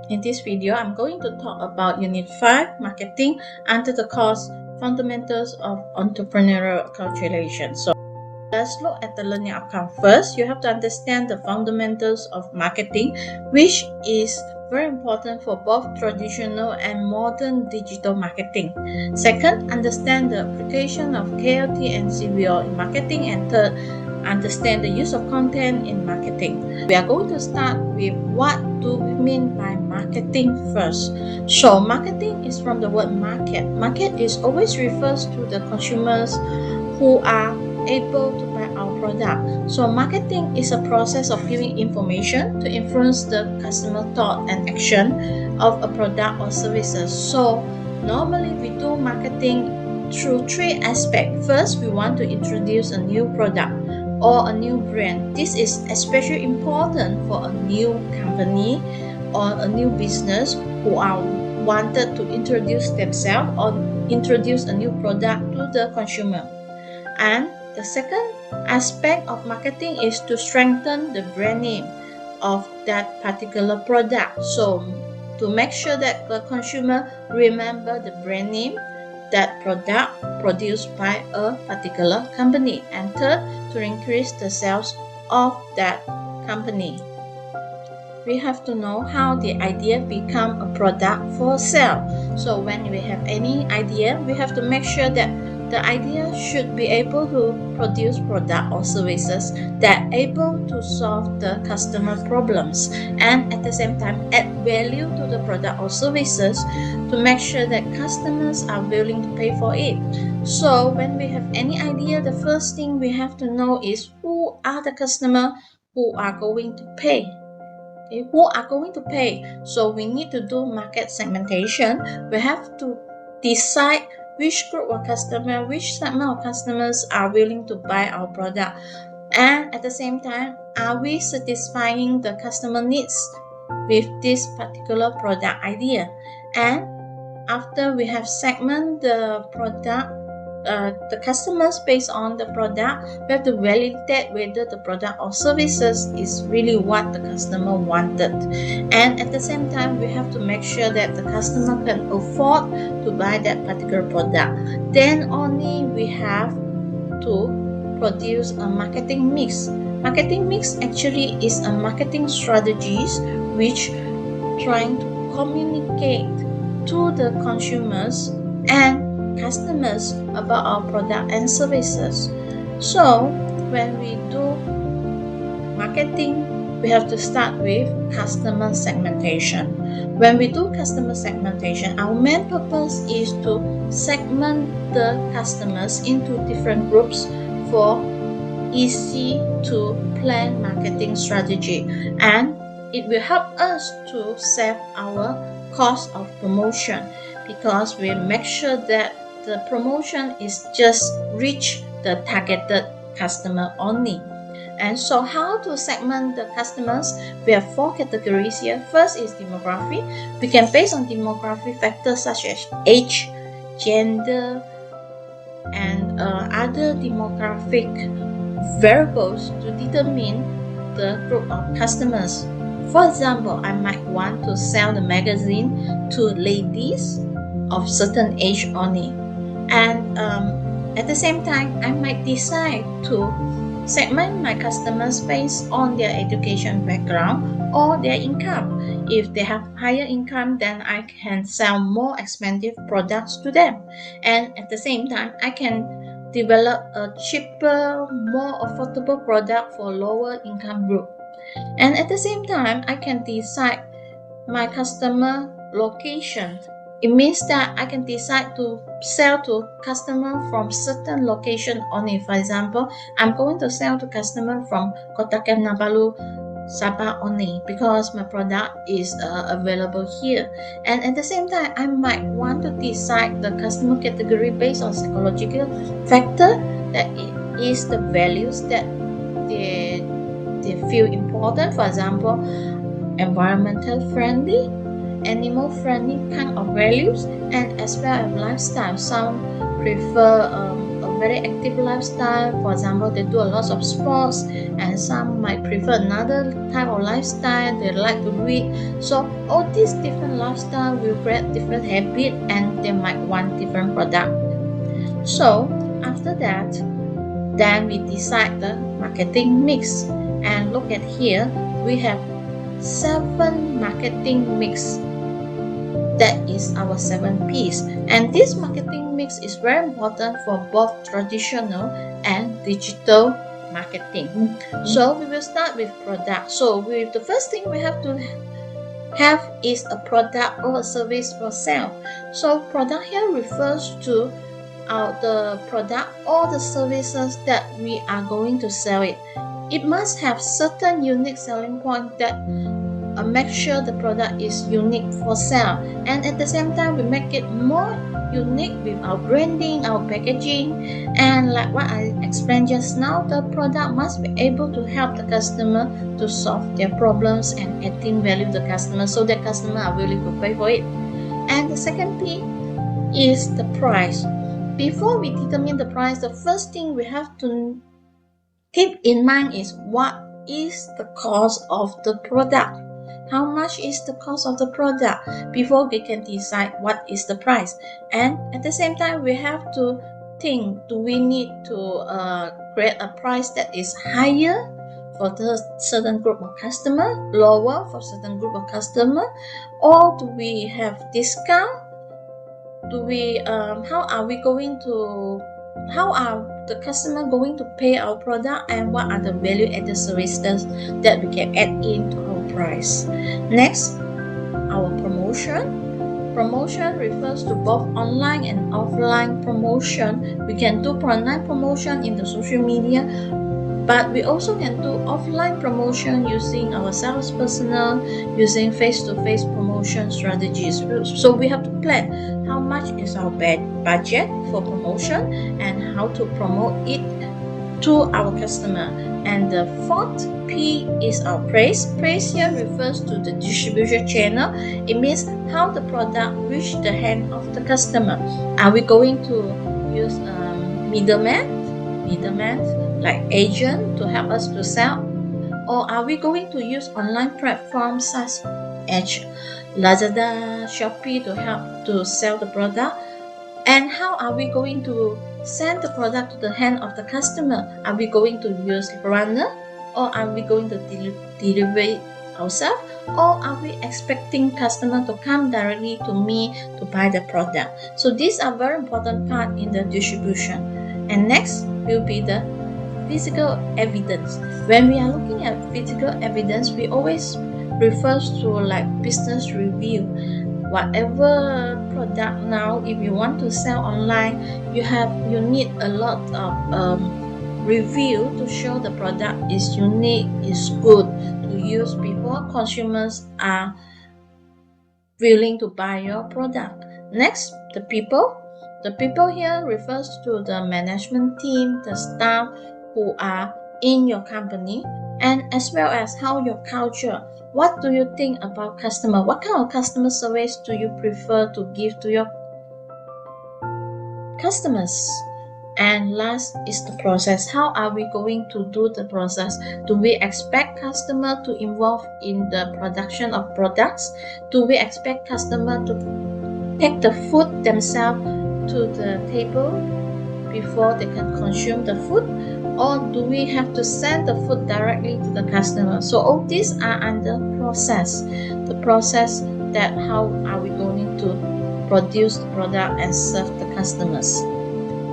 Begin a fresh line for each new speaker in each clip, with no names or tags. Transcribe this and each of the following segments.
In this video, I'm going to talk about Unit 5, Marketing, under the course Fundamentals of Entrepreneurial Acculturation. So let's look at the learning outcome first. You have to understand the fundamentals of marketing, which is very important for both traditional and modern digital marketing. Second, understand the application of KLT and CVO in marketing. And third, understand the use of content in marketing. We are going to start with what do we mean by marketing first. So marketing is from the word market. Market is always refers to the consumers who are able to buy our product. So marketing is a process of giving information to influence the customer thought and action of a product or services. So normally we do marketing through three aspects. First, we want to introduce a new product or a new brand. This is especially important for a new company or a new business who are wanted to introduce themselves or introduce a new product to the consumer. And the second aspect of marketing is to strengthen the brand name of that particular product. So to make sure that the consumer remember the brand name, that product produced by a particular company. And third, to increase the sales of that company. We have to know how the idea become a product for sale. So when we have any idea, we have to make sure that the idea should be able to produce product or services that able to solve the customer problems and at the same time add value to the product or services to make sure that customers are willing to pay for it. So when we have any idea, the first thing we have to know is who are the customers who are going to pay. Who are going to pay? So we need to do market segmentation. We have to decide which group of customers, which segment of customers are willing to buy our product. And at the same time, are we satisfying the customer needs with this particular product idea? And after we have segmented the product, the customers based on the product, we have to validate whether the product or services is really what the customer wanted. And at the same time, we have to make sure that the customer can afford to buy that particular product. Then only we have to produce a marketing mix. Marketing mix actually is a marketing strategies which trying to communicate to the consumers and customers about our product and services. So when we do marketing, we have to start with customer segmentation. When we do customer segmentation, our main purpose is to segment the customers into different groups for easy to plan marketing strategy, and it will help us to save our cost of promotion because we make sure that the promotion is just reach the targeted customer only. And so how to segment the customers? We have 4 categories here. First is demography. We can base on demography factors such as age, gender, and other demographic variables to determine the group of customers. For example, I might want to sell the magazine to ladies of certain age only. And at the same time, I might decide to segment my customers based on their education background or their income. If they have higher income, then I can sell more expensive products to them. And at the same time, I can develop a cheaper, more affordable product for lower income group. And at the same time, I can decide my customer location. It means that I can decide to sell to customer from certain location only. For example, I'm going to sell to customer from Kota Kinabalu, Sabah only because my product is available here. And at the same time, I might want to decide the customer category based on psychological factor, that it is the values that they feel important. For example, environmental friendly, animal friendly kind of values, and as well as lifestyle. Some prefer a very active lifestyle. For example, they do a lot of sports, and some might prefer another type of lifestyle. They like to read. So all these different lifestyle will create different habit, and they might want different product. So after that, then we decide the marketing mix. And look at here, we have 7 marketing mix. That is our 7 P's. And this marketing mix is very important for both traditional and digital marketing. So we will start with product. So the first thing we have to have is a product or a service for sale. So product here refers to the product or the services that we are going to sell it. It must have certain unique selling point that make sure the product is unique for sale, and at the same time we make it more unique with our branding, our packaging, and like what I explained just now, the product must be able to help the customer to solve their problems and adding value to the customer, so the customer are willing to pay for it. And the second P is the price. Before we determine the price, the first thing we have to keep in mind is what is the cost of the product. How much is the cost of the product before we can decide what is the price. And at the same time, we have to think, do we need to create a price that is higher for the certain group of customer, lower for certain group of customer, or do we have discount? How are the customer going to pay our product, and what are the value added services that we can add into our price. Next, our promotion. Promotion refers to both online and offline promotion. We can do online promotion in the social media, but we also can do offline promotion using our sales personnel, using face-to-face promotion strategies. So we have to plan how much is our budget for promotion and how to promote it to our customer. And the 4th P is our praise. Praise here refers to the distribution channel. It means how the product reach the hand of the customer. Are we going to use middleman like agent to help us to sell, or are we going to use online platforms such as Lazada, Shopee to help to sell the product? And how are we going to send the product to the hand of the customer? Are we going to use runner, or are we going to deliver it ourselves, or are we expecting customer to come directly to me to buy the product? So these are very important part in the distribution. And next will be the physical evidence. When we are looking at physical evidence, we always refers to like business review. Whatever product now, if you want to sell online, you need a lot of review to show the product is unique, is good to use before consumers are willing to buy your product. Next, the people. The people here refers to the management team, the staff who are in your company, and as well as how your culture. What do you think about customer? What kind of customer service do you prefer to give to your customers? And last is the process. How are we going to do the process? Do we expect customer to involve in the production of products? Do we expect customer to take the food themselves to the table before they can consume the food, or do we have to send the food directly to the customer? So all these are under process. The process that how are we going to produce the product and serve the customers.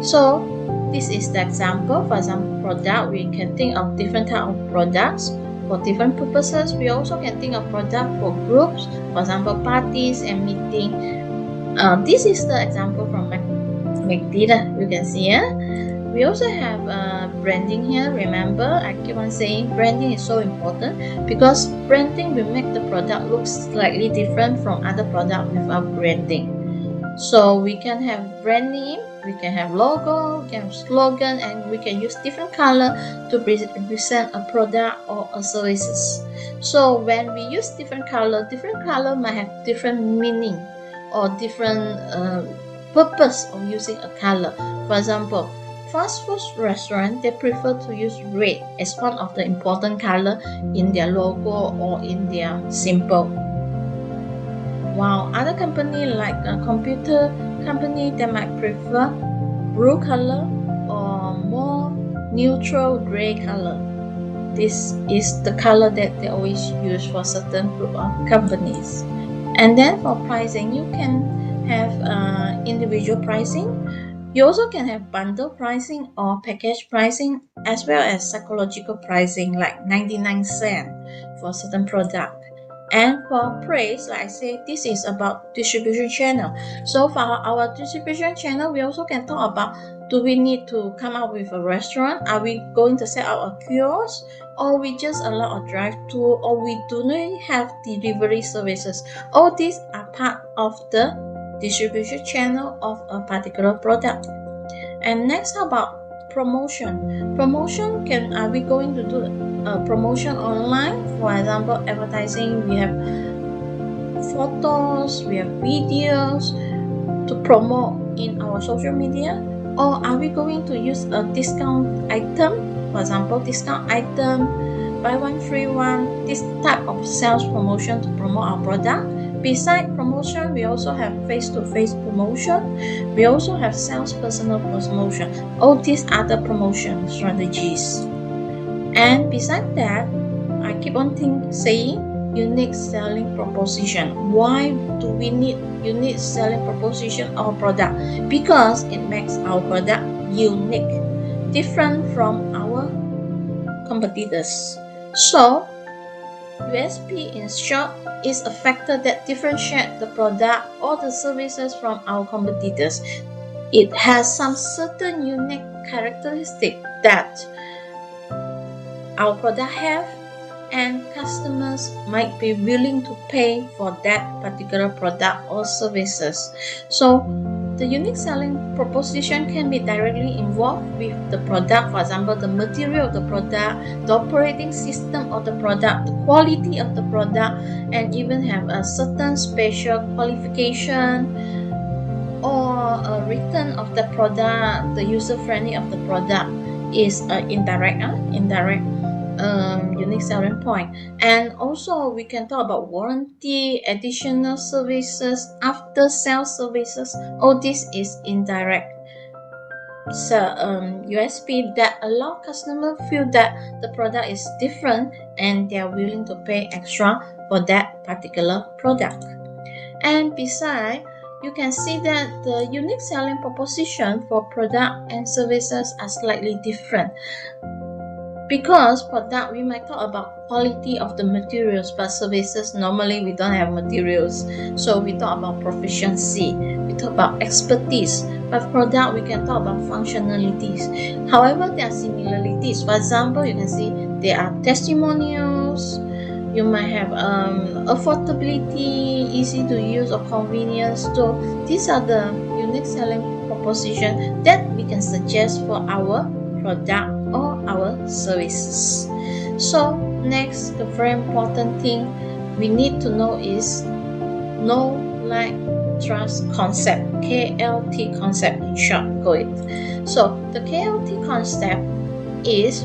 So this is the example. For example, product, we can think of different type of products for different purposes. We also can think of product for groups, for example, parties and meeting. This is the example from McD. You can see here. We also have branding here. Remember, I keep on saying branding is so important because branding will make the product look slightly different from other product without branding. So we can have brand name, we can have logo, we can have slogan, and we can use different color to represent a product or a services. So when we use different color might have different meaning or different purpose of using a color. For example, fast food restaurant, they prefer to use red as one of the important color in their logo or in their symbol. While other company like a computer company, they might prefer blue color or more neutral gray color. This is the color that they always use for certain group of companies. And then for pricing, you can have individual pricing. You also can have bundle pricing or package pricing, as well as psychological pricing like 99 cents for certain product. And for price, like I say, this is about distribution channel. So for our distribution channel, we also can talk about, do we need to come up with a restaurant? Are we going to set up a kiosk? Or we just allow a drive-thru, or we do not have delivery services? All these are part of the distribution channel of a particular product. And next, how about promotion? Promotion, are we going to do a promotion online? For example, advertising, we have photos, we have videos to promote in our social media. Or are we going to use a discount item? For example, discount item, buy one free one, this type of sales promotion to promote our product. Besides promotion, we also have face-to-face promotion. We also have sales personal promotion. All these other promotion strategies. And besides that, I keep on saying unique selling proposition. Why do we need unique selling proposition of a product? Because it makes our product unique, different from our competitors. So USP in short is a factor that differentiates the product or the services from our competitors. It has some certain unique characteristic that our product have, and customers might be willing to pay for that particular product or services. So the unique selling proposition can be directly involved with the product. For example, the material of the product, the operating system of the product, the quality of the product, and even have a certain special qualification or a return of the product, the user-friendly of the product is indirect unique selling point. And also we can talk about warranty, additional services, after sales services. All this is indirect USP that allow customer feel that the product is different and they are willing to pay extra for that particular product. And besides, you can see that the unique selling proposition for product and services are slightly different. Because product, we might talk about quality of the materials, but services, normally we don't have materials. So we talk about proficiency, we talk about expertise. But product, we can talk about functionalities. However, there are similarities. For example, you can see there are testimonials. You might have affordability, easy to use, or convenience. So these are the unique selling proposition that we can suggest for our product or our services. So next, the very important thing we need to know is know, like, trust concept, KLT concept in short. So the KLT concept is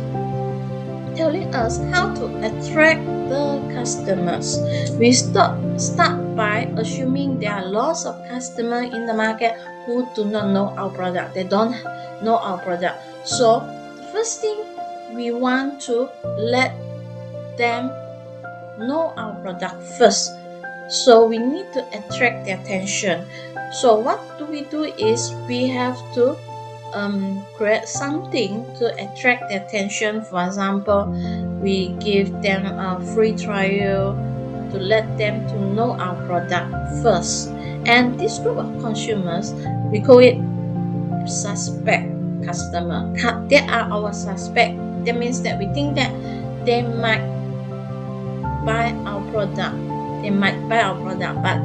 telling us how to attract the customers. We start by assuming there are lots of customers in the market who do not know our product. They don't know our product. So the first thing, we want to let them know our product first. So we need to attract their attention. So what do? Is we have to create something to attract their attention. For example, we give them a free trial to let them to know our product first. And this group of consumers, we call it suspect customer. They are our suspect. That means that we think that they might buy our product. They might buy our product, but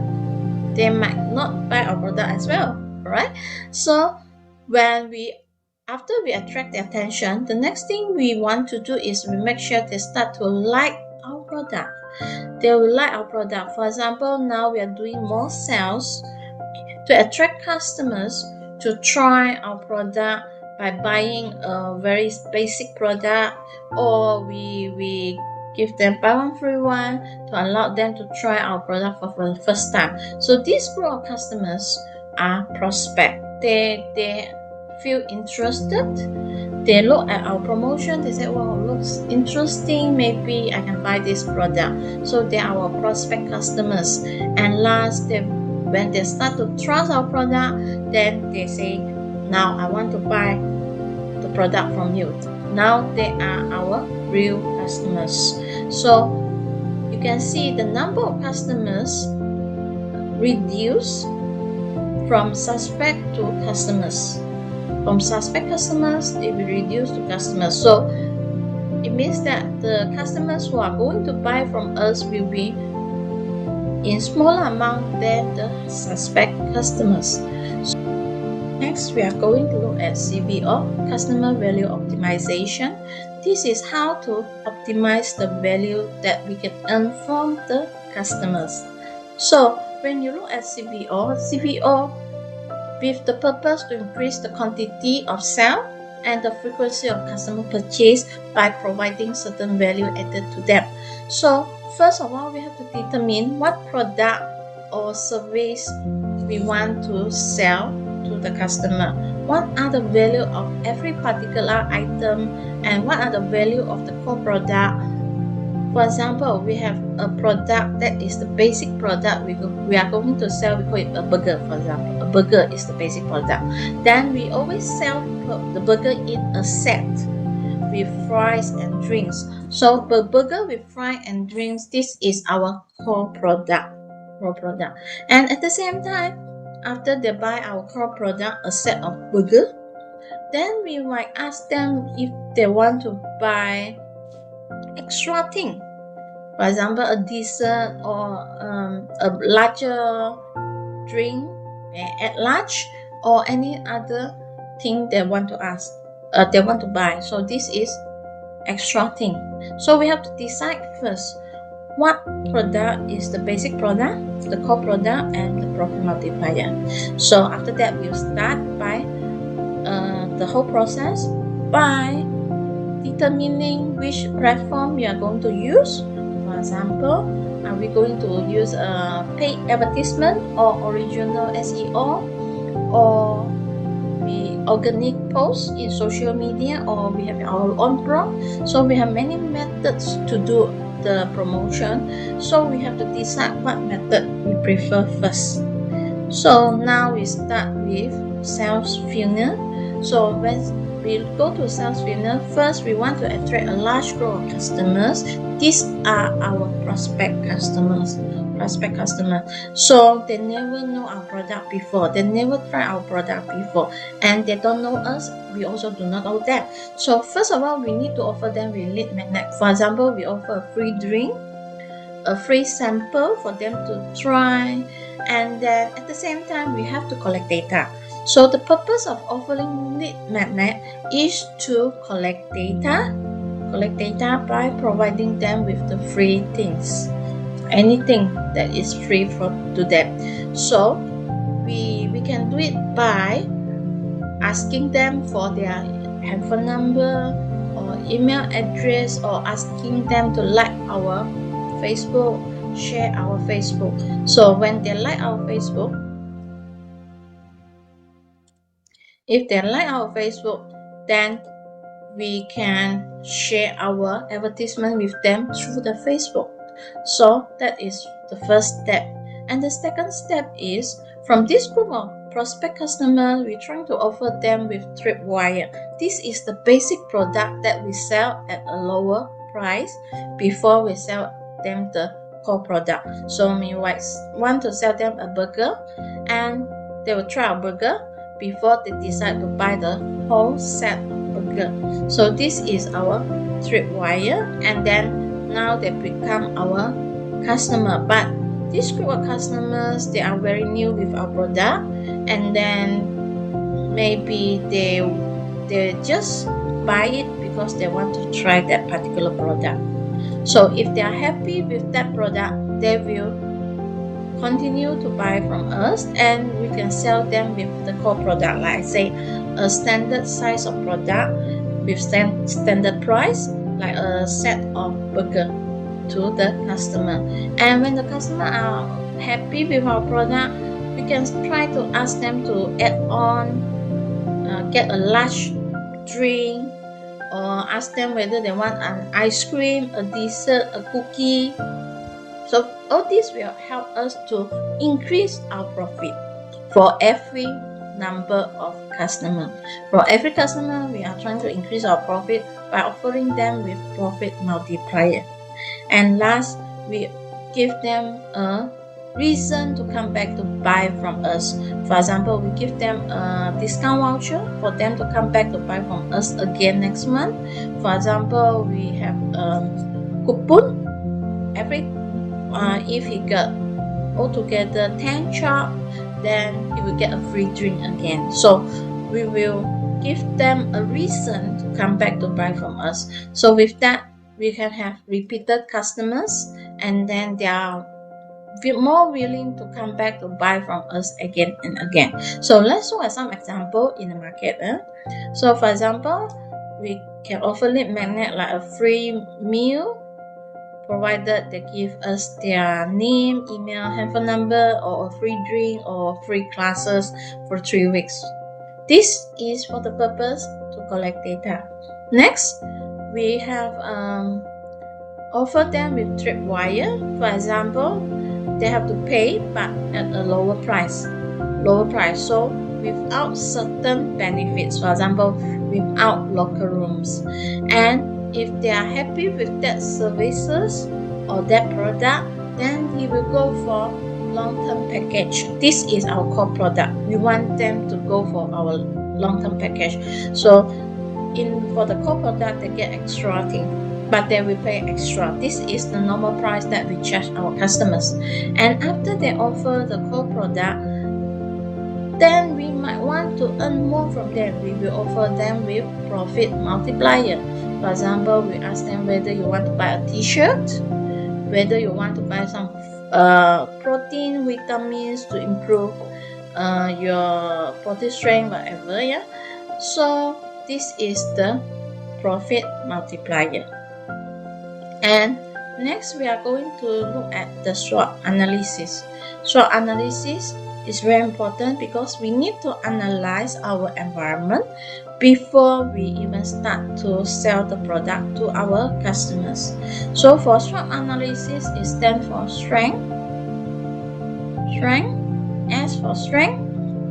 they might not buy our product as well, right? So after we attract their attention, the next thing we want to do is we make sure they start to like our product. They will like our product. For example, now we are doing more sales to attract customers to try our product, by buying a very basic product, or we give them buy one free one to allow them to try our product for the first time. So this group of customers are prospect. They feel interested. They look at our promotion. They say, "Wow, looks interesting. Maybe I can buy this product." So they are our prospect customers. And last, when they start to trust our product, then they say, "Now I want to buy the product from you." Now they are our real customers. So you can see the number of customers reduce from suspect to customers. From suspect customers, it will reduce to customers. So it means that the customers who are going to buy from us will be in smaller amount than the suspect customers. So next, we are going to look at CVO, Customer Value Optimization. This is how to optimize the value that we can earn from the customers. So when you look at CVO with the purpose to increase the quantity of sale and the frequency of customer purchase by providing certain value added to them. So first of all, we have to determine what product or service we want to sell to the customer. What are the value of every particular item, and what are the value of the core product? For example, we have a product that is the basic product we are going to sell. We call it a burger, for example. A burger is the basic product. Then we always sell the burger in a set with fries and drinks. So the burger with fries and drinks, this is our core product. And at the same time, after they buy our core product, a set of burger, then we might ask them if they want to buy extra thing. For example, a dessert or a larger drink at large, or any other thing they want to ask, they want to buy. So this is extra thing. So we have to decide first what product is the basic product, the core product, and the profit multiplier. So after that, we'll start by the whole process by determining which platform you are going to use. For example, are we going to use a paid advertisement or original SEO, or we organic posts in social media, or we have our own blog? So we have many methods to do the promotion. So we have to decide what method we prefer first. So now we start with sales funnel. So when we go to sales funnel, first we want to attract a large group of customers. These are our prospect customers. So they never know our product before. They never try our product before, and they don't know us. We also do not know them. So first of all, we need to offer them with lead magnet. For example, we offer a free drink, a free sample for them to try, and then at the same time we have to collect data. So the purpose of offering lead magnet is to collect data by providing them with the free things, anything that is free to them. So we can do it by asking them for their handphone number or email address, or asking them to like our Facebook, share our Facebook. So when they like our Facebook, if they like our Facebook, then we can share our advertisement with them through the Facebook. So that is the first step. And the second step is, from this group of prospect customers, we're trying to offer them with Tripwire. This is the basic product that we sell at a lower price before we sell them the core product. So we want to sell them a burger, and they will try our burger before they decide to buy the whole set of burger. So this is our Tripwire, and then now they become our customer. But this group of customers, they are very new with our product, and then maybe they just buy it because they want to try that particular product. So if they are happy with that product, they will continue to buy from us, and we can sell them with the core product. Like I say, a standard size of product with standard price, like a set of burger, to the customer. And when the customer are happy with our product, we can try to ask them to add on, get a large drink, or ask them whether they want an ice cream, a dessert, a cookie. So all this will help us to increase our profit for every number of customer. For every customer, we are trying to increase our profit by offering them with profit multiplier. And last, we give them a reason to come back to buy from us. For example, we give them a discount voucher for them to come back to buy from us again next month. For example, we have coupon. If he got altogether 10 chop, then he will get a free drink again. So we will give them a reason to come back to buy from us. So with that, we can have repeated customers, and then they are more willing to come back to buy from us again and again. So let's look at some example in the market. So for example, we can offer lead magnet like a free meal, provided they give us their name, email, handphone number, or a free drink or free classes for 3 weeks. This is for the purpose to collect data. Next, we have offer them with tripwire. For example, they have to pay but at a lower price. So without certain benefits, for example, without locker rooms. And if they are happy with that services or that product, then he will go for long-term package. This is our core product. We want them to go for our long-term package. So for the core product, they get extra thing, but they will pay extra. This is the normal price that we charge our customers. And after they offer the core product, then we might want to earn more from them. We will offer them with profit multiplier. For example, we ask them whether you want to buy a t-shirt, whether you want to buy some protein, vitamins to improve your body strength, whatever. So this is the profit multiplier. And next, we are going to look at the SWOT analysis. SWOT analysis is very important because we need to analyze our environment before we even start to sell the product to our customers. So for SWOT analysis, it stands for strength, S for strength,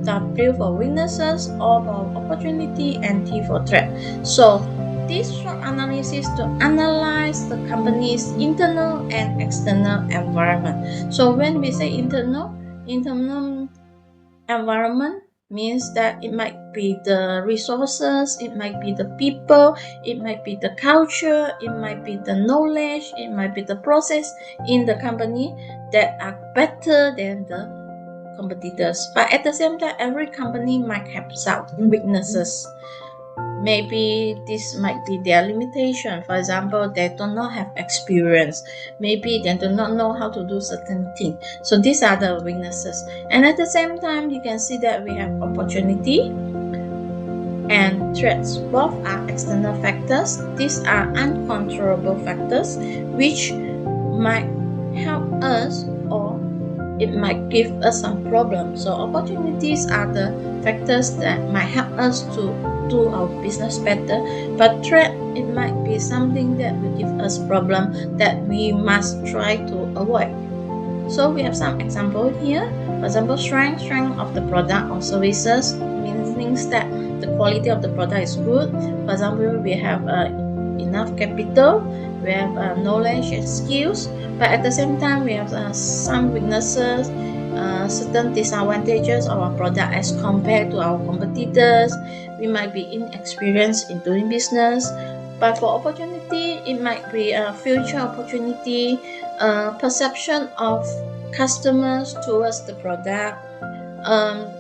W for weaknesses, O for opportunity, and T for threat. So this SWOT analysis to analyze the company's internal and external environment. So when we say internal environment means that it might be the resources, it might be the people, it might be the culture, it might be the knowledge, it might be the process in the company that are better than the competitors. But at the same time, every company might have some weaknesses. Maybe this might be their limitation. For example, they do not have experience. Maybe they do not know how to do certain things. So these are the weaknesses. And at the same time, you can see that we have opportunity and threats. Both are external factors. These are uncontrollable factors which might help us or it might give us some problems. So opportunities are the factors that might help us to do our business better, but threat, it might be something that will give us problem that we must try to avoid. So we have some example here. For example, strength of the product or services means that the quality of the product is good. For example, we have enough capital, we have knowledge and skills, but at the same time we have some weaknesses, certain disadvantages of our product as compared to our competitors. We might be inexperienced in doing business. But for opportunity, it might be a future opportunity, perception of customers towards the product,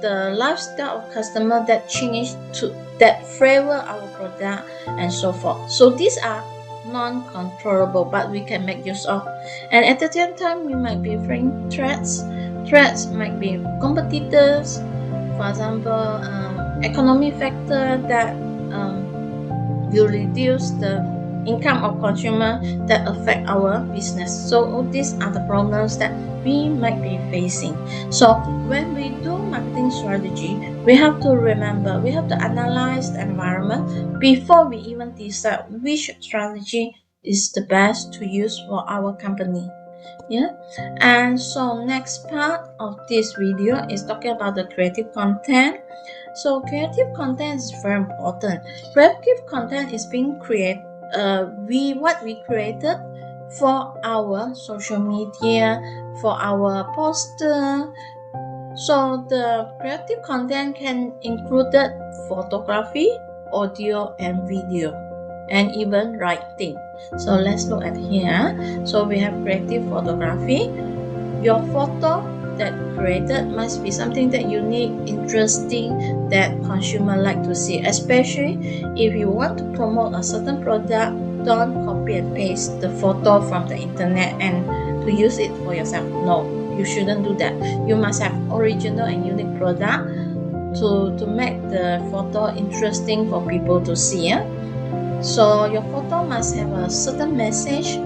the lifestyle of customer that change to that favor our product, and so forth. So these are non-controllable, but we can make use of. And at the same time, we might be facing threats. Threats might be competitors. For example, economic factor that will reduce the income of consumer that affect our business. So all these are the problems that we might be facing. So when we do marketing strategy, we have to remember, we have to analyze the environment before we even decide which strategy is the best to use for our company. Yeah, and so next part of this video is talking about the creative content. So creative content is very important. Creative content is being created, what we created for our social media, for our poster. So the creative content can include photography, audio and video, and even writing. So let's look at here. So we have creative photography. Your photo that created must be something that unique, interesting, that consumer like to see. Especially if you want to promote a certain product, don't copy and paste the photo from the internet and to use it for yourself. No, you shouldn't do that. You must have original and unique product to make the photo interesting for people to see. Yeah? So your photo must have a certain message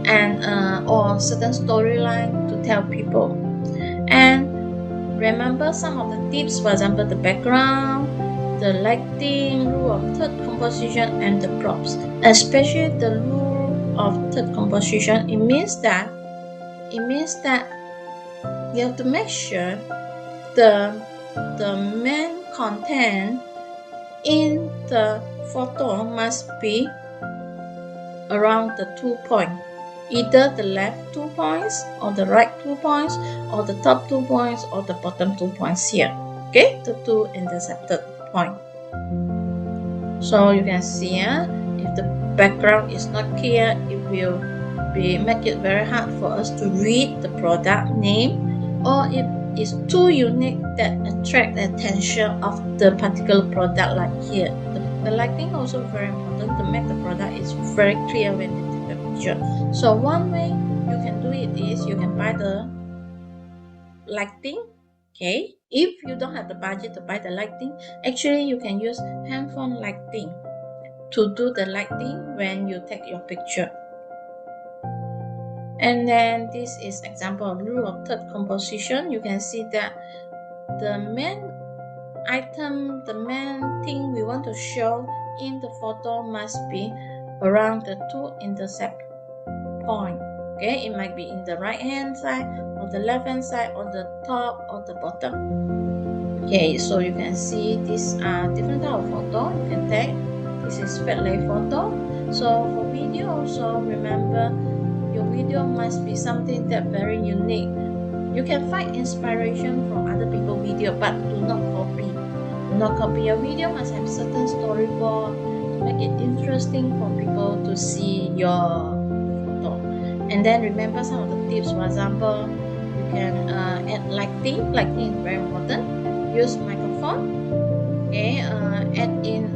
and or certain storyline to tell people. And remember some of the tips, for example, the background, the lighting, rule of third composition, and the props. Especially the rule of third composition, it means that you have to make sure the main content in the photo must be around the 2 points, either the left 2 points or the right 2 points or the top 2 points or the bottom 2 points here. Okay, the two intercepted point. So you can see if the background is not clear, it will make it very hard for us to read the product name, or if it's too unique that attract the attention of the particular product, like here. The lighting also very important to make the product is very clear when you take the picture. So one way you can do it is you can buy the lighting. Okay, if you don't have the budget to buy the lighting, actually you can use handphone lighting to do the lighting when you take your picture. And then this is example of rule of third composition. You can see that the main item, the main thing we want to show in the photo must be around the two intercept point. Okay, it might be in the right hand side or the left hand side or the top or the bottom. Okay, so you can see these are different type of photo you can take. This is fat lay photo. So for video also, remember your video must be something that very unique. You can find inspiration from other people's video, but do not copy. Do not copy. Your video must have certain storyboard to make it interesting for people to see your photo. And then remember some of the tips. For example, you can add lighting. Lighting is very important. Use microphone. Okay, add in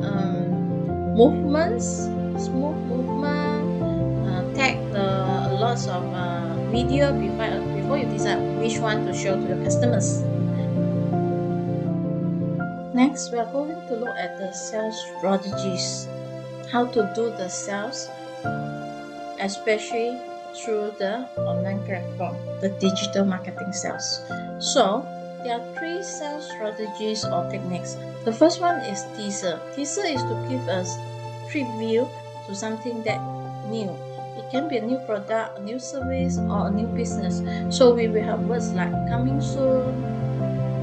movements, smooth movement. Tag lots of video before you decide which one to show to your customers. Next, we are going to look at the sales strategies, how to do the sales, especially through the online platform, the digital marketing sales. So there are 3 sales strategies or techniques. The first one is teaser. Teaser is to give us preview to something that new. It can be a new product, a new service, or a new business. So we will have words like coming soon,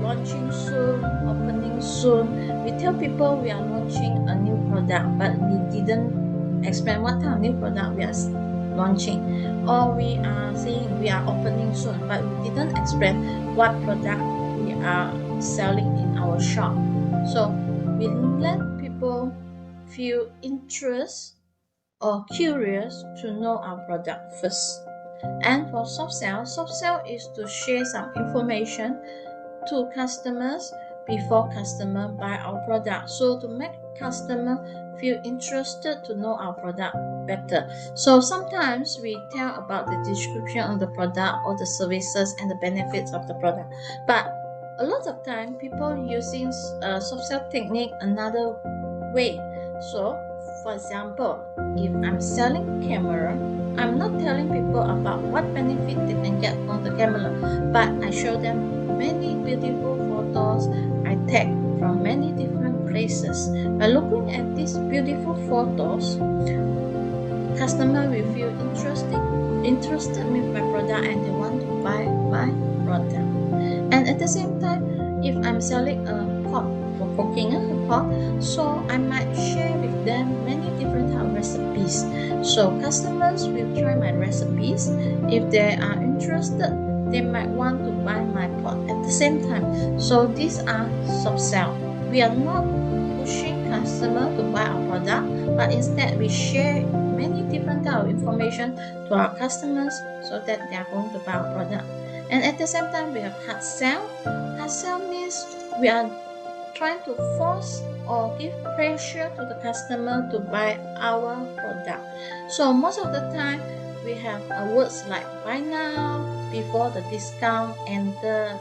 launching soon, opening soon. We tell people we are launching a new product, but we didn't explain what kind of new product we are launching. Or we are saying we are opening soon, but we didn't explain what product we are selling in our shop. So we let people feel interest or curious to know our product first. And for soft sell is to share some information to customers before customer buy our product. So to make customer feel interested to know our product better. So sometimes we tell about the description of the product or the services and the benefits of the product, but a lot of time people using soft sell technique another way. So for example, if I'm selling camera, I'm not telling people about what benefit they can get from the camera, but I show them many beautiful photos I take from many different places. By looking at these beautiful photos, customer will feel interested with my product and they want to buy my product. And at the same time, if I'm selling a pot for cooking a pot, so I might share with them many different type of recipes. So customers will try my recipes. If they are interested, they might want to buy my pot at the same time. So these are soft sell. We are not pushing customer to buy our product, but instead we share many different type of information to our customers so that they are going to buy our product. And at the same time, we have hard sell. Hard sell means we are trying to force or give pressure to the customer to buy our product. So most of the time, we have words like buy now, before the discount, and the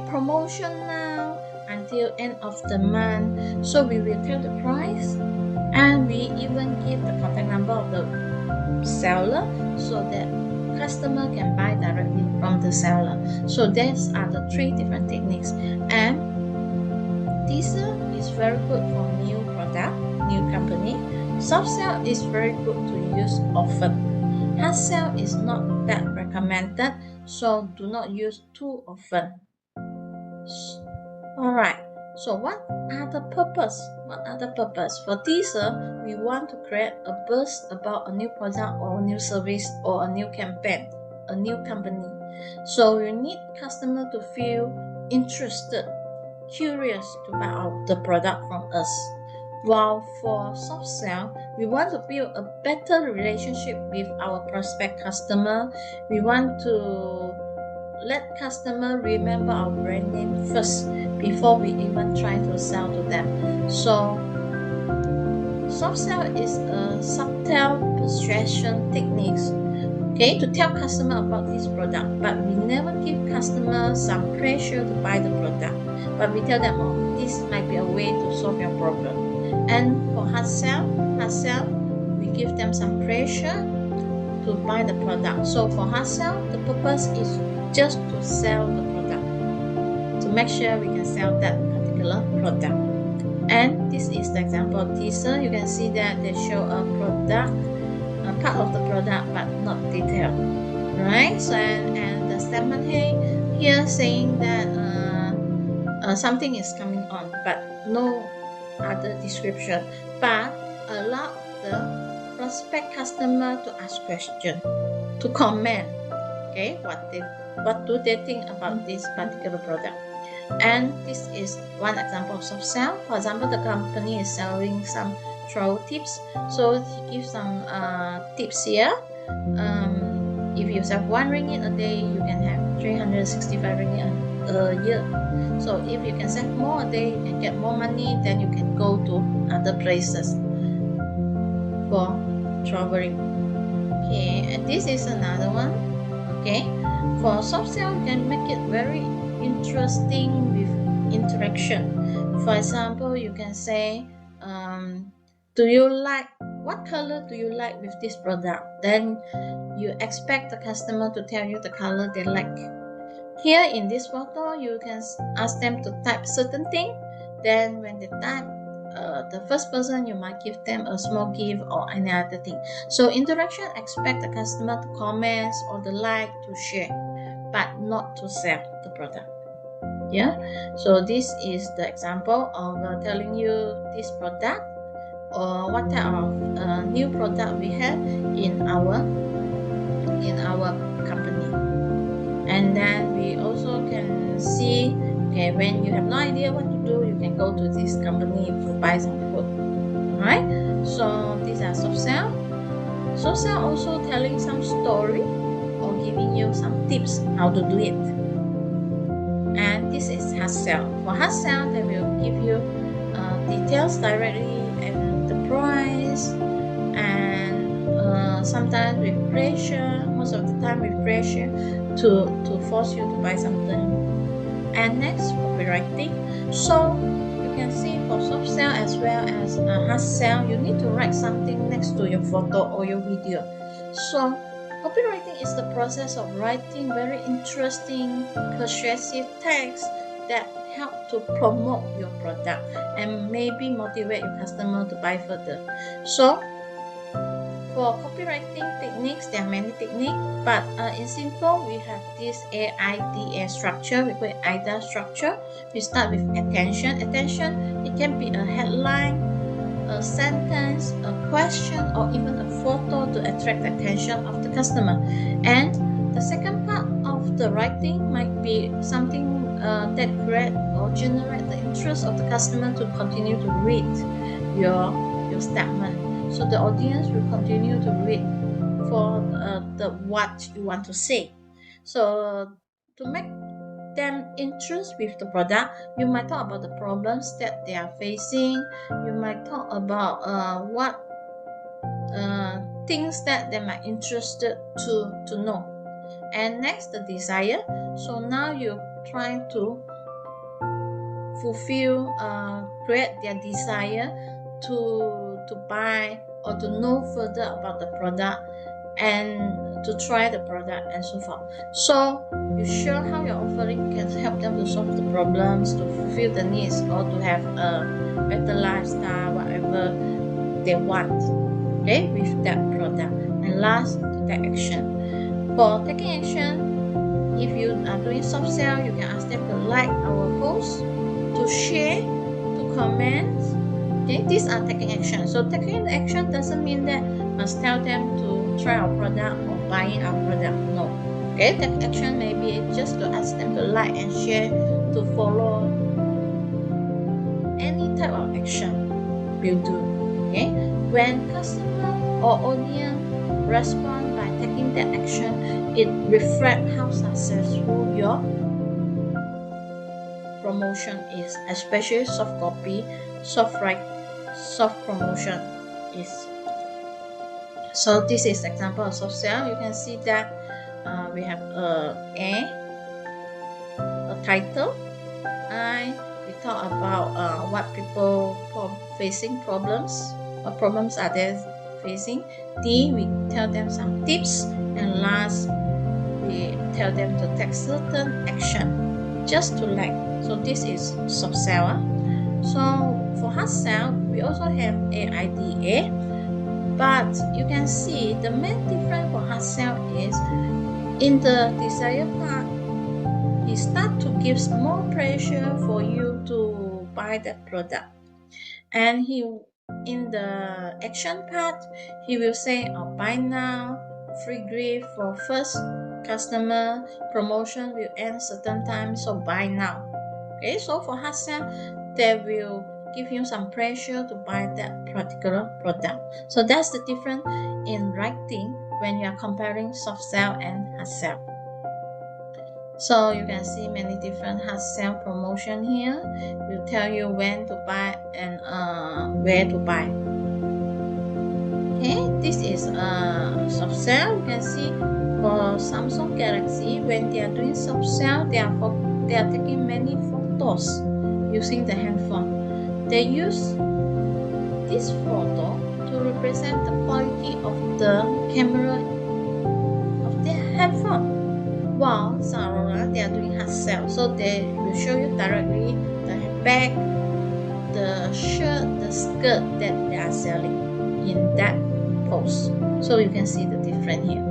promotion now until end of the month. So we will tell the price, and we even give the contact number of the seller so that customer can buy directly from the seller. So these are the three different techniques. And teaser is very good for new product, new company. Soft sell is very good to use often. Hard sell is not that recommended, so do not use too often. Alright, so what are the purpose? For teaser, we want to create a buzz about a new product or a new service or a new campaign, a new company. So we need customer to feel interested, curious to buy the product from us. While for soft sell, we want to build a better relationship with our prospect customer. We want to let customer remember our brand name first before we even try to sell to them. So soft sell is a subtle persuasion techniques, to tell customer about this product, but we never give customer some pressure to buy the product, but we tell them, this might be a way to solve your problem. And for hard sell, we give them some pressure to buy the product. So for hard sell, the purpose is just to sell the product, to make sure we can sell that particular product. And this is the example of teaser. You can see that they show a product, a part of the product, but not detailed, right? So and the statement here saying that something is coming on, but no other description, but allow the prospect customer to ask question, to comment, what do they think about this particular product. And this is one example of soft sell. For example, the company is selling some travel tips, so he gives some tips here. If you sell 1 ringgit a day, you can have 365 ringgit a year. So if you can save more a day, you can get more money, then you can go to other places for traveling. And this is another one. For soft sell, you can make it very interesting with interaction. For example, you can say, what color do you like with this product? Then you expect the customer to tell you the color they like. Here in this photo, you can ask them to type certain thing. Then when they type, the first person, you might give them a small gift or any other thing. So interaction, expect the customer to comment or the like, to share, but not to sell the product. So this is the example of telling you this product or what type of new product we have in our company. And then we also can see, when you have no idea what to do, you can go to this company to buy some food. Alright, so these are soft sell. Soft sell also telling some story or giving you some tips how to do it. And this is hard sell. For hard sell, they will give you details directly and the price, and sometimes with pressure, most of the time with pressure to force you to buy something And next, copywriting. So you can see for soft sell as well as hard sell, you need to write something next to your photo or your video. So copywriting is the process of writing very interesting, persuasive text that help to promote your product and maybe motivate your customer to buy further. So for copywriting techniques, there are many techniques, but in simple, we have this AIDA structure. We call it AIDA structure. We start with attention. Attention, it can be a headline, a sentence, a question, or even a photo to attract the attention of the customer. And the second part of the writing might be something that create or generate the interest of the customer to continue to read your statement. So the audience will continue to read for the what you want to say. So to make them interest with the product, you might talk about the problems that they are facing. You might talk about what things that they might interested to know. And next, the desire. So now you're trying to fulfill, create their desire to buy or to know further about the product and to try the product and so forth. So you show how your offering can help them to solve the problems, to fulfill the needs, or to have a better lifestyle, whatever they want, okay, with that product. And last, to take action. For taking action, if you are doing soft sell, you can ask them to like our post, to share, to comment. Okay, these are taking action. So taking action doesn't mean that must tell them to try our product or buying our product. No. Okay, taking action maybe just to ask them to like and share, to follow any type of action will do. Okay, when customer or audience respond by taking that action, it reflects how successful your promotion is, especially soft copy, soft promotion is. So this is example of soft sell. You can see that we have a title. We talk about what people facing problems. What problems are they facing? D, we tell them some tips, and last, we tell them to take certain action just to like. So this is soft sell. So for hard sell, we also have AIDA, but you can see the main difference for hard sell is in the desire part, he start to give more pressure for you to buy that product, and in the action part, he will say, oh, buy now, free gift for first customer, promotion will end certain time, so buy now. Okay, so for hard sell, they will give you some pressure to buy that particular product. So that's the difference in writing when you are comparing soft sell and hard sell. So you can see many different hard sell promotion here. Will tell you when to buy and where to buy. Okay, this is soft sell. You can see for Samsung Galaxy, when they are doing soft sell, they are taking many photos using the handphone. They use this photo to represent the quality of the camera of their handphone. While Zalora, they are doing hard sell, so they will show you directly the bag, the shirt, the skirt that they are selling in that post. So you can see the difference here.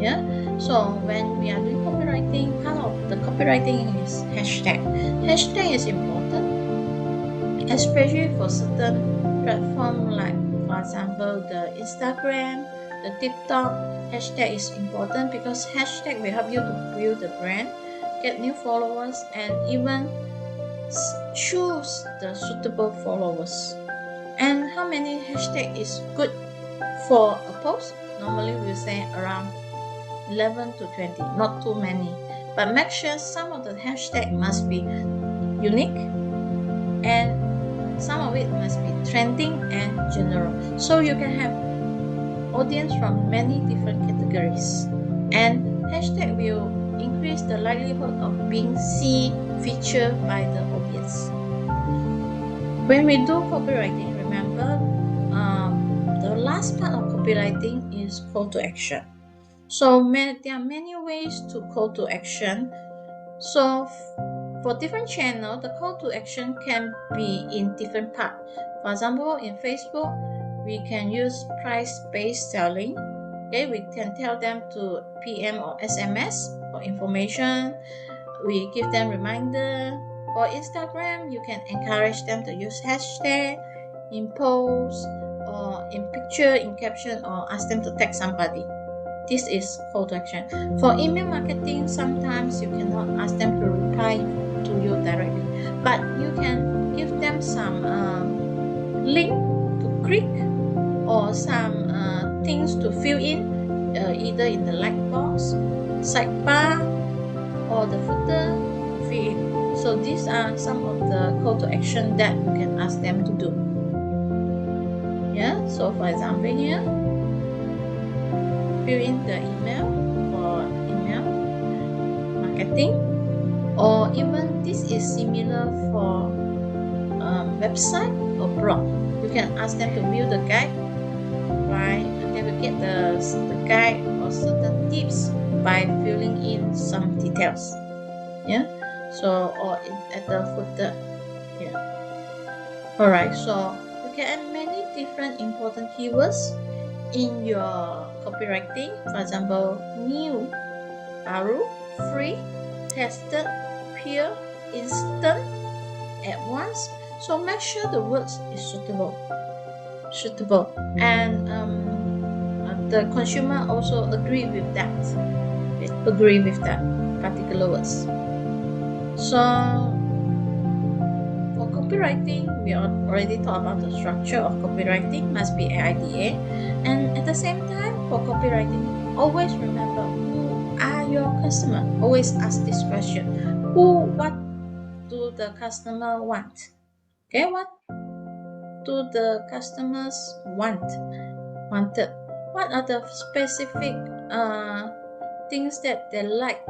Yeah. So when we are doing copywriting, part of the copywriting is hashtag. Hashtag is important, especially for certain platforms like, for example, the Instagram, the TikTok. Hashtag is important because hashtag will help you to build the brand, get new followers, and even choose the suitable followers. And how many hashtag is good for a post? Normally we'll say around 11 to 20, not too many. But make sure some of the hashtag must be unique and some of it must be trending and general. So you can have audience from many different categories, and hashtag will increase increase the likelihood of being seen, featured by the audience. When we do copywriting, remember the last part of copywriting is call to action. So there are many ways to call to action. So for different channel, the call to action can be in different part. For example, in Facebook, we can use price-based selling. Okay, we can tell them to PM or SMS for information. We give them reminder. For Instagram, you can encourage them to use hashtag in post or in picture, in caption, or ask them to tag somebody. This is call to action. For email marketing, sometimes you cannot ask them to reply to you directly, but you can give them some link to click or some things to fill in, either in the like box, sidebar, or the footer to fill in. So these are some of the call to action that you can ask them to do. Yeah, so for example here, fill in the email for email marketing, or even this is similar for website or blog. You can ask them to view the guide, right? And they will get the guide or certain tips by filling in some details. Yeah, so or at the footer. Yeah. Alright, so you can add many different important keywords in your copywriting. For example, new, baru, free, tested, pure, instant, at once. So make sure the words is suitable, and the consumer also agree with that particular words. So for copywriting, we already talked about the structure of copywriting must be AIDA, and at the same time for copywriting, always remember who are your customer. Always ask this question: what do the customer want? Okay, what do the customers wanted? What are the specific things that they like?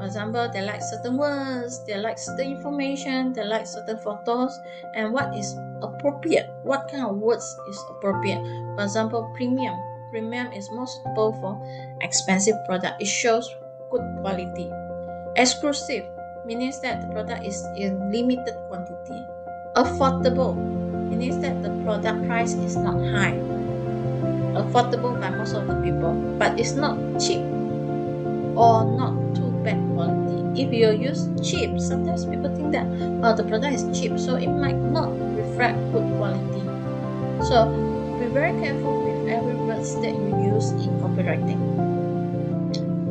For example, they like certain words, they like certain information, they like certain photos, and what is appropriate? What kind of words is appropriate? For example, premium. Premium is more suitable for expensive product. It shows good quality. Exclusive means that the product is in limited quantity. Affordable means that the product price is not high. Affordable by most of the people, but it's not cheap or not too bad quality. If you use cheap, sometimes people think that the product is cheap, so it might not reflect good quality. So be very careful with every words that you use in copywriting.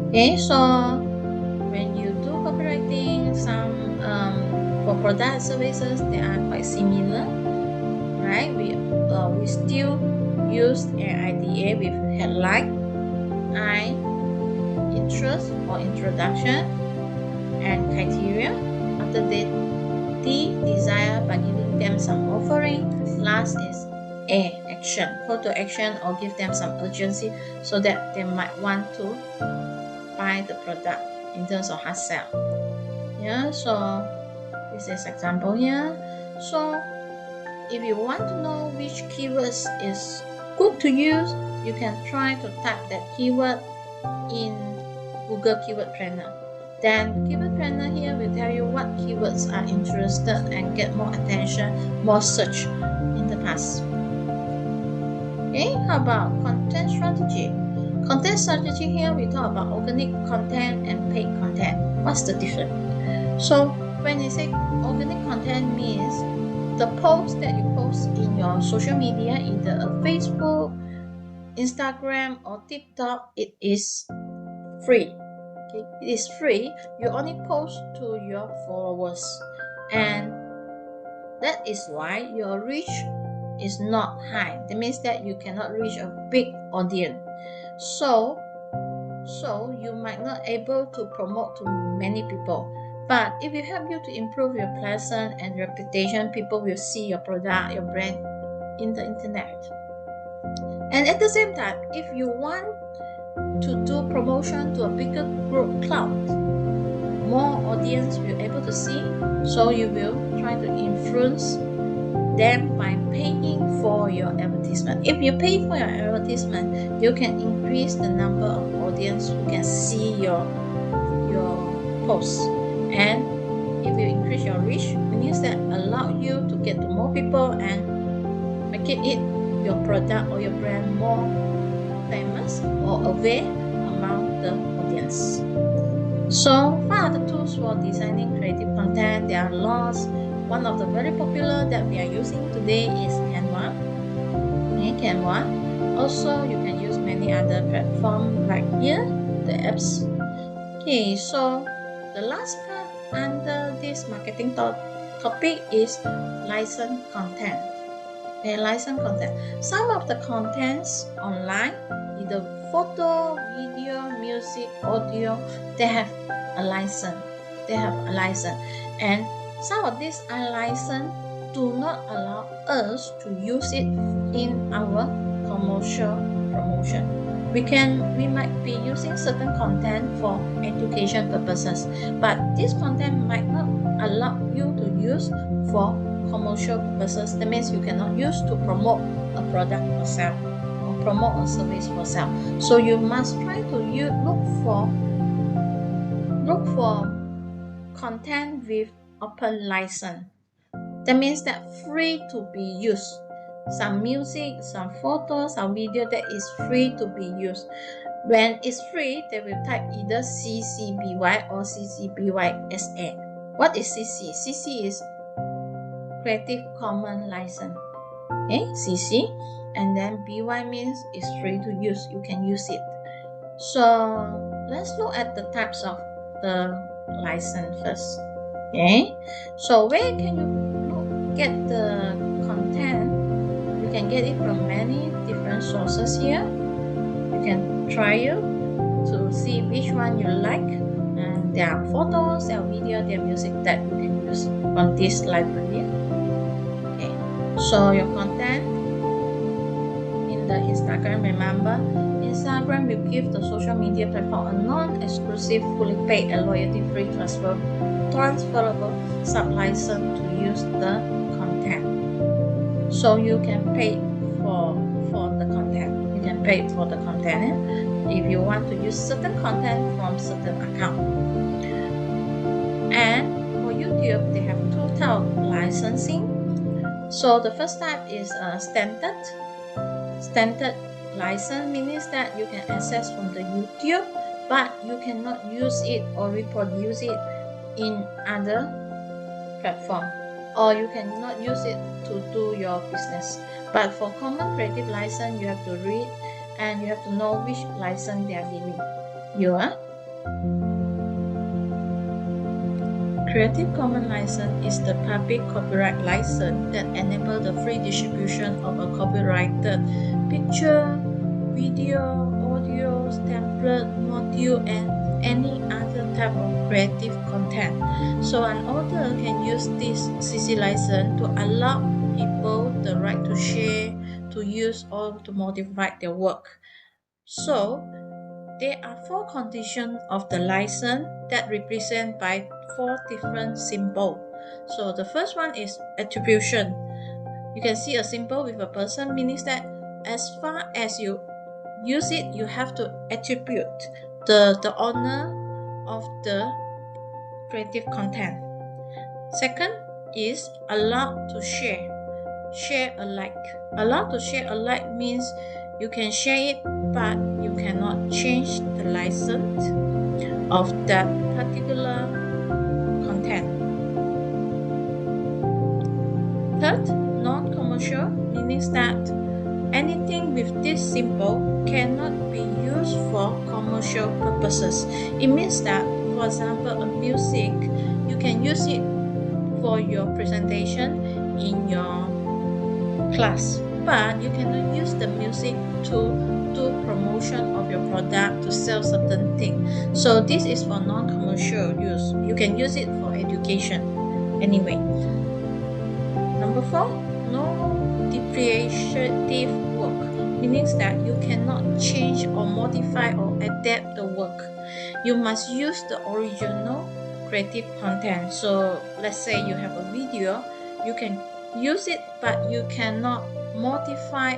Okay, so when you do copywriting, some for product and services, they are quite similar, right? We still use AIDA with headline, I, interest or introduction, and criteria. After that, D, desire by giving them some offering. Last is A, action, call to action, or give them some urgency so that they might want to buy the product in terms of hard sell. Yeah, so this is example here. So if you want to know which keywords is good to use, you can try to type that keyword in Google Keyword Planner. Then Keyword Planner here will tell you what keywords are interested and get more attention, more search in the past. Okay, how about content strategy? Content strategy here we talk about organic content and paid content. What's the difference? So when you say organic content means the post that you post in your social media, either a Facebook, Instagram, or TikTok, it is free. Okay? It is free. You only post to your followers, and that is why your reach is not high. That means that you cannot reach a big audience. So you might not able to promote to many people. But if it help you to improve your presence and reputation, people will see your product, your brand in the internet. And at the same time, if you want to do promotion to a bigger group crowd, more audience will be able to see, so you will try to influence them by paying for your advertisement. If you pay for your advertisement, you can increase the number of audience who can see your posts. And if you increase your reach, means that allow you to get to more people and make it your product or your brand more famous or aware among the audience. So what are the tools for designing creative content? There are lots. One of the very popular that we are using today is Canva. Okay, Canva. Also, you can use many other platforms like here, the apps. Okay, so the last part under this marketing topic is licensed content. Okay, licensed content. Some of the contents online, either photo, video, music, audio, they have a license. And some of these unlicensed do not allow us to use it in our commercial promotion. We might be using certain content for education purposes, but this content might not allow you to use for commercial purposes. That means you cannot use to promote a product or sell, or promote a service for sale. So you must try to look for content with open license. That means that free to be used. Some music, some photos, some video that is free to be used. When it's free, they will type either CC BY or CC BY SA. What is CC? CC is Creative Commons License. Okay, CC. And then BY means it's free to use. You can use it. So let's look at the types of the license first. Okay, so where can you get the content? You can get it from many different sources here. You can try to see which one you like, and there are photos, there are video, there are music that you can use from this library. Okay, so your content in the Instagram, remember, Instagram will give the social media platform a non-exclusive, fully paid and loyalty-free transferable sub-license to use the content. So you can pay for the content. You can pay for the content if you want to use certain content from certain account. And for YouTube, they have two types of licensing. So the first type is standard license, means that you can access from the YouTube, but you cannot use it or reproduce it in other platform, or you cannot use it to do your business. But for common creative license, you have to read and you have to know which license they are giving you. Creative Commons license is the public copyright license that enables the free distribution of a copyrighted picture, video, audio, template, module, and any other type of creative content. So an author can use this CC license to allow people the right to share, to use, or to modify their work. So there are 4 conditions of the license that represent by 4 different symbols. So the first one is attribution. You can see a symbol with a person, meaning that as far as you use it, you have to attribute the owner of the creative content. Second is allowed to share alike. Allowed to share alike means you can share it, but you cannot change the license of that particular content. Third, non-commercial, meaning that anything with this symbol cannot be used for commercial purposes. It means that, for example, a music, you can use it for your presentation in your class, but you cannot use the music to do promotion of your product, to sell certain things. So this is for non-commercial use. You can use it for education anyway. Number 4, no depreciative work, meaning that you cannot change or modify or adapt the work. You must use the original creative content. So let's say you have a video, you can use it, but you cannot modify,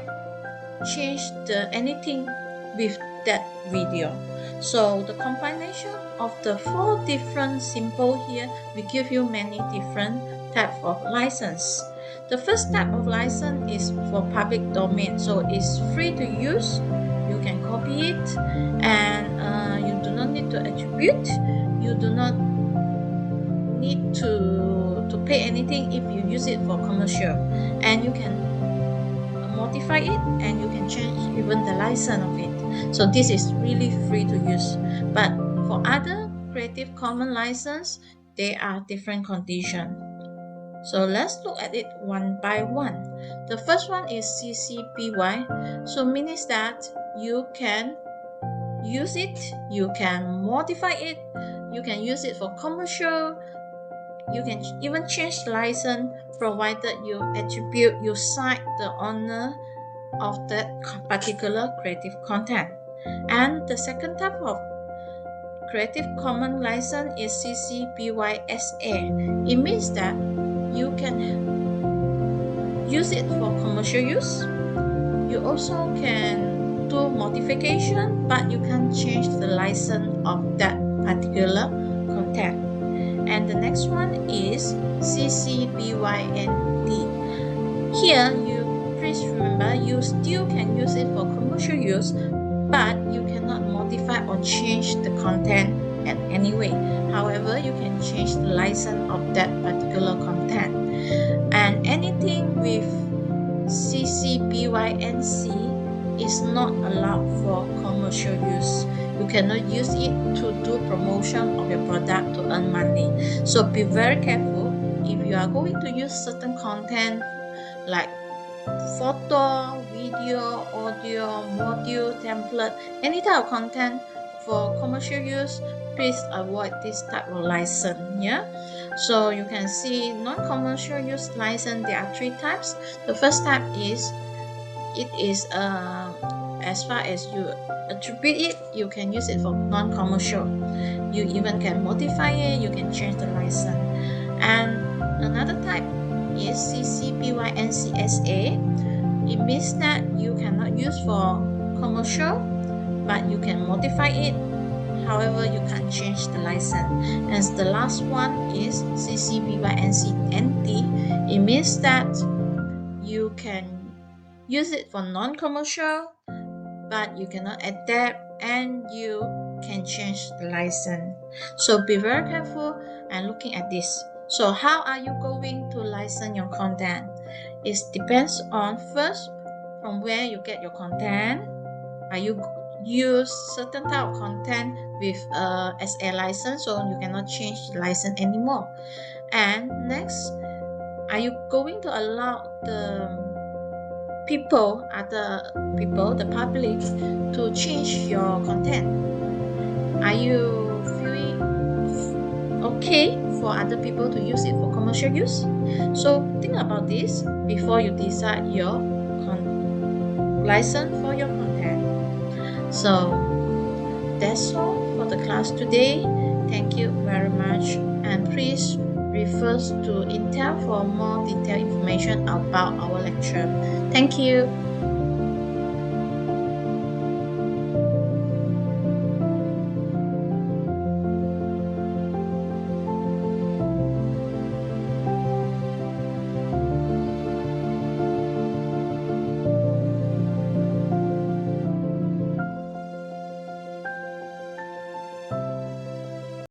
change anything with that video. So the combination of the 4 different symbol here will give you many different type of license. The first type of license is for public domain, so it's free to use. You can copy it, and you do not need to attribute. You do not need to pay anything if you use it for commercial, and you can modify it, and you can change even the license of it. So this is really free to use. But for other Creative Commons license, there are different conditions. So let's look at it one by one. The first one is CC BY. So means that you can use it, you can modify it, you can use it for commercial, you can even change the license provided you attribute, you cite the owner of that particular creative content. And the second type of Creative Commons license is CC BY SA. It means that you can use it for commercial use. You also can do modification, but you can change the license of that particular content. And the next one is CC BYND. Here, please remember, you still can use it for commercial use, but you cannot modify or change the content in any way. However, you can change the license of that particular content. And anything with CC BYNC is not allowed for commercial use. You cannot use it to do promotion of your product to earn money. So be very careful if you are going to use certain content like photo, video, audio, module, template, any type of content for commercial use. Please avoid this type of license. Yeah. So you can see non-commercial use license. There are 3 types. The first type is as far as you attribute it, you can use it for non-commercial. You even can modify it. You can change the license. And another type is CC BYNC SA. It means that you cannot use for commercial, but you can modify it. However, you can't change the license. And the last one is CC BYNC NT. It means that you can use it for non-commercial, but you cannot adapt, and you can change the license. So be very careful and looking at this. So how are you going to license your content? It depends on, first, from where you get your content. Are you use certain type of content with SA license, so you cannot change the license anymore? And next, are you going to allow the the public, to change your content? Are you feeling okay for other people to use it for commercial use? So think about this before you decide your license for your content. So that's all for the class today. Thank you very much, and please refer to Intel for more detailed information about our lecture. Thank you.